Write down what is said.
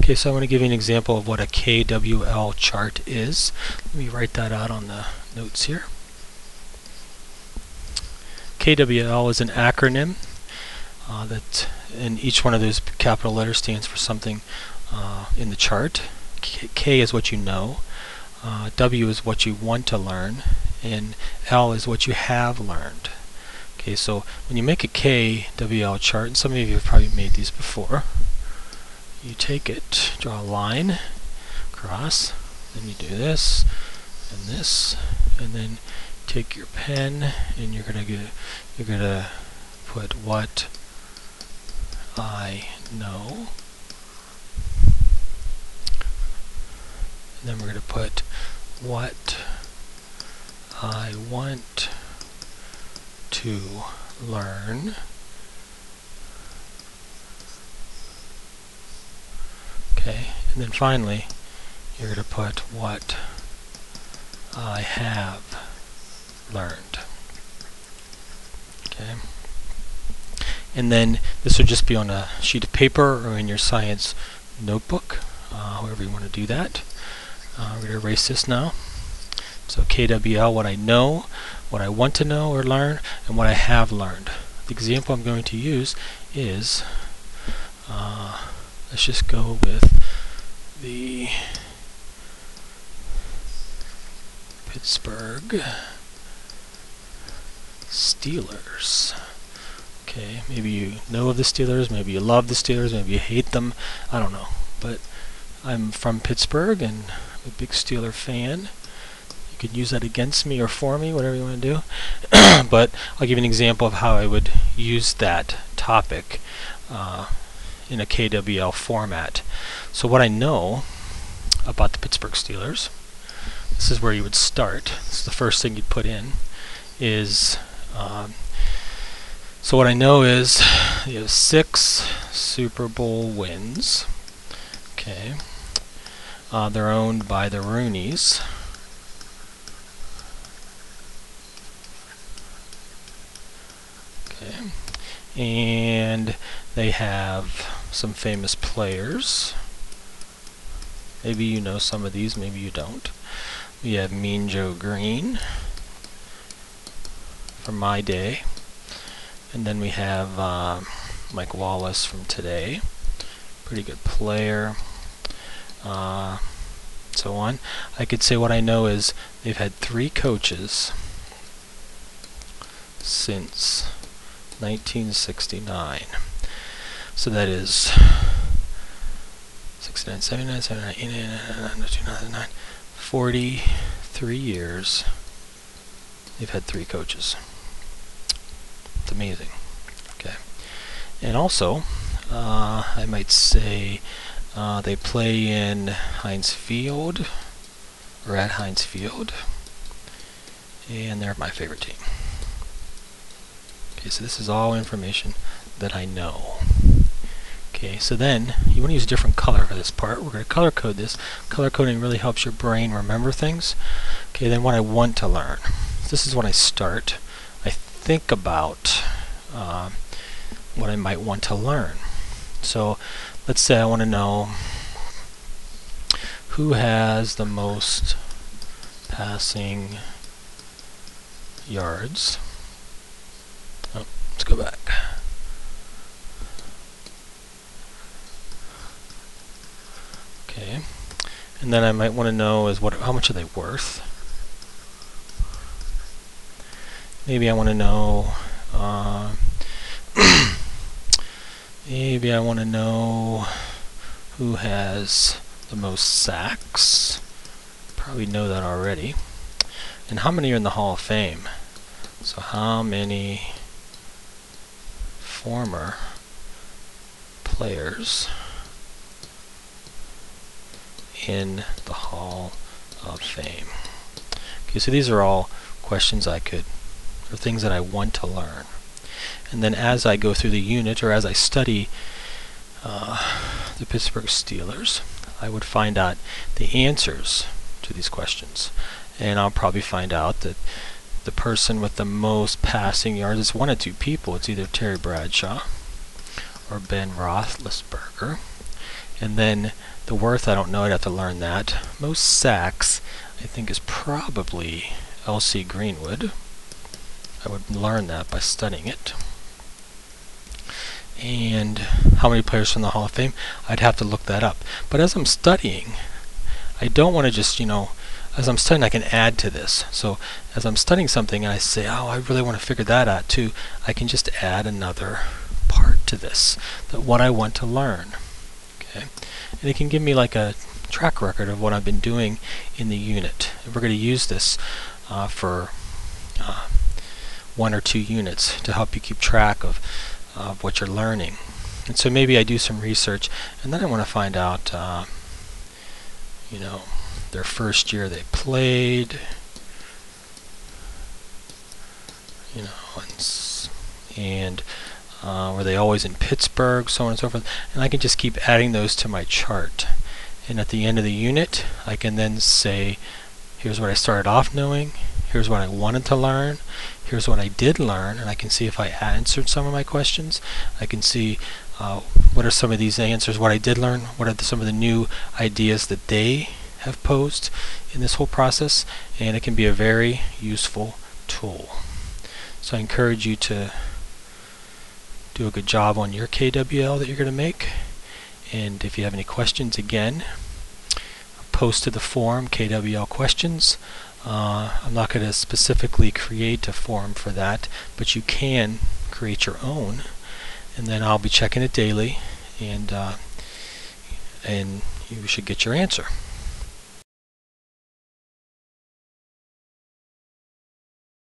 Okay, so I'm going to give you an example of what a KWL chart is. Let me write that out on the notes here. KWL is an acronym that in each one of those capital letters stands for something in the chart. K is what you know, W is what you want to learn, and L is what you have learned. Okay, so when you make a KWL chart, and some of you have probably made these before, you take it, draw a line across, then you do this, and then take your pen, and you're gonna put what I know, and then we're gonna put what I want to learn. Okay, and then finally you're going to put what I have learned. Okay, and then this would just be on a sheet of paper or in your science notebook, however you want to do that. We're going to erase this now. So KWL, what I know, what I want to know or learn, and what I have learned. The example I'm going to use is, let's just go with the Pittsburgh Steelers. Okay, maybe you know of the Steelers, maybe you love the Steelers, maybe you hate them, I don't know. But I'm from Pittsburgh and I'm a big Steeler fan. You could use that against me or for me, whatever you want to do. But I'll give you an example of how I would use that topic in a KWL format. So what I know about the Pittsburgh Steelers, this is where you would start. This is the first thing you'd put in, is so what I know is you have 6 Super Bowl wins. Okay, they're owned by the Rooneys. Okay, and they have some famous players. Maybe you know some of these, maybe you don't. We have Mean Joe Green from my day, and then we have Mike Wallace from today, pretty good player, so on. I could say what I know is they've had 3 coaches since 1969. So that is 69, 79, 79, 89, 2009, 43 years they've had 3 coaches. It's amazing. Okay, and also I might say they play in Heinz Field, or at Heinz Field, and they're my favorite team. Okay, so this is all information that I know. Okay, so then you want to use a different color for this part. We're going to color code this. Color coding really helps your brain remember things. Okay, then what I want to learn. This is when I start. I think about what I might want to learn. So let's say I want to know who has the most passing yards. Oh, let's go back. Okay, and then I might want to know is how much are they worth. Maybe I want to know. Maybe I want to know who has the most sacks. Probably know that already. And how many are in the Hall of Fame? So how many former players in the Hall of Fame? Okay, so these are all questions or things that I want to learn. And then as I go through the unit, or as I study the Pittsburgh Steelers, I would find out the answers to these questions. And I'll probably find out that the person with the most passing yards is one of 2 people. It's either Terry Bradshaw or Ben Roethlisberger. And then the worth, I don't know, I'd have to learn that. Most sacks, I think, is probably L.C. Greenwood. I would learn that by studying it. And how many players from the Hall of Fame? I'd have to look that up. But as I'm studying, I don't want to just, as I'm studying, I can add to this. So as I'm studying something and I say, oh, I really want to figure that out too, I can just add another part to this, what I want to learn. Okay, and it can give me like a track record of what I've been doing in the unit. If we're going to use this for 1 or 2 units to help you keep track of what you're learning. And so maybe I do some research, and then I want to find out, their first year they played, and were they always in Pittsburgh, so on and so forth. And I can just keep adding those to my chart. And at the end of the unit, I can then say, here's what I started off knowing, here's what I wanted to learn, here's what I did learn, and I can see if I answered some of my questions. I can see what are some of these answers, what I did learn, what are some of the new ideas that they have posed in this whole process, and it can be a very useful tool. So I encourage you to do a good job on your KWL that you're going to make. And if you have any questions, again, post to the forum KWL questions. I'm not going to specifically create a forum for that, but you can create your own, and then I'll be checking it daily, and you should get your answer.